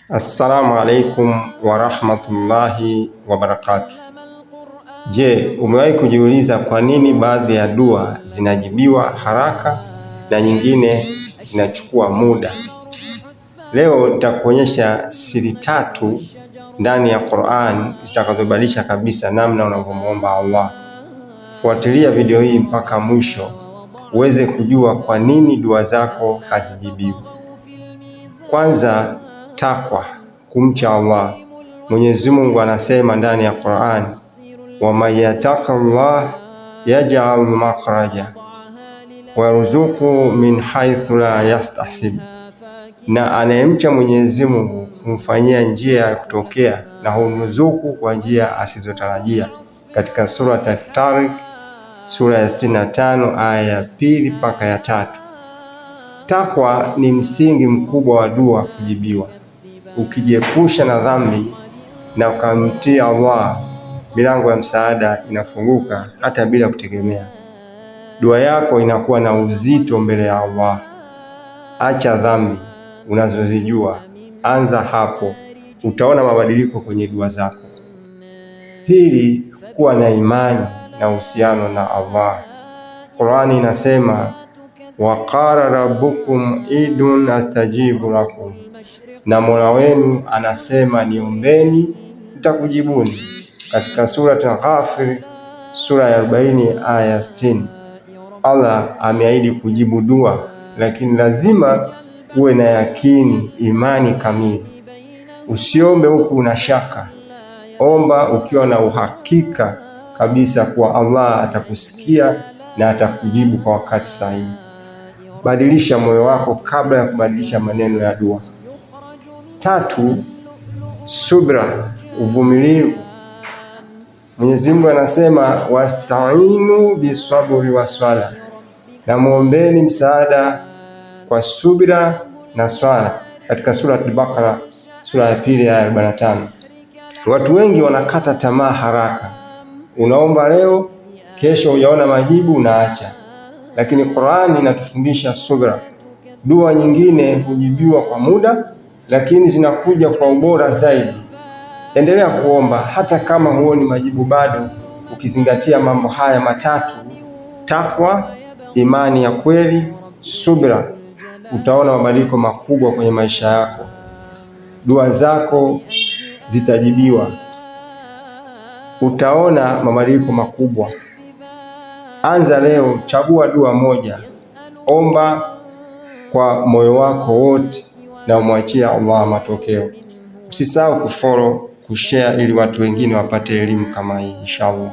Assalamu alaikum wa rahmatullahi wa barakatuh. Je, umewahi kujiuliza kwa nini baadhi ya dua zinajibiwa haraka na nyingine zinachukua muda? Leo nitakuonyesha siri 3 ndani ya Qur'an zitakazobadilisha kabisa namna unavyomuomba Allah. Fuatilia video hii mpaka mwisho uweze kujua kwa nini dua zako hazijibiwi. Kwanza, takwa, kumcha Allah. Mwenyezi Mungu anasema ndani ya Qur'an, wa may yattaqillah yaj'al makhraja wa yarzuqhu min haythu la yahtasib, na anayemcha Mwenyezi Mungu humfanyia njia ya kutokea na humruzuku kwa njia asizotarajia, katika sura At-Tariq sura ya 65 aya ya 2 mpaka ya 3. Takwa ni msingi mkubwa wa dua kujibiwa. Ukijiepusha na dhambi na ukamtii Allah, milango ya msaada inafunguka hata bila kutegemea. Dua yako inakuwa na uzito mbele ya Allah. Acha dhambi unazozijua, anza hapo, utaona mabadiliko kwenye dua zako. Pili, kuwa na imani na uhusiano na Allah. Qur'ani inasema, wa qala rabbukum idun astajibu lakum, na Mola wenu anasema niombeni nitakujibuni, katika sura Al-Ghafir sura ya 40 aya 60. Allah ameahidi kujibu dua, lakini lazima uwe na yakini, imani kamili. Usiombe huku una shaka, omba ukiwa na uhakika kabisa kuwa Allah atakusikia na atakujibu kwa wakati sahihi. Badilisha moyo wako kabla ya kubadilisha maneno ya dua. 3, subra, uvumilivu. Mwenyezi Mungu anasema, wasta'inu bisabri waswala, na muombeni msaada kwa subira na swala, katika sura Al-Baqara sura ya 2 aya 45. Watu wengi wanakata tamaa haraka. Unaomba leo, kesho hujaona majibu, unaacha. Lakini Qur'ani inatufundisha subra. Dua nyingine hujibiwa kwa muda, lakini zinakuja kwa ubora zaidi. Endelea kuomba hata kama huoni majibu bado, ukizingatia mambo haya 3: takwa, imani ya kweli, subra. Utaona mabadiliko makubwa kwenye maisha yako. Dua zako zitajibiwa. Utaona mabadiliko makubwa. Anza leo, chagua dua moja, omba kwa moyo wako wote na umwachie Allah matokeo. Usisahau kufollow, kushare ili watu wengine wapate elimu kama hii inshallah.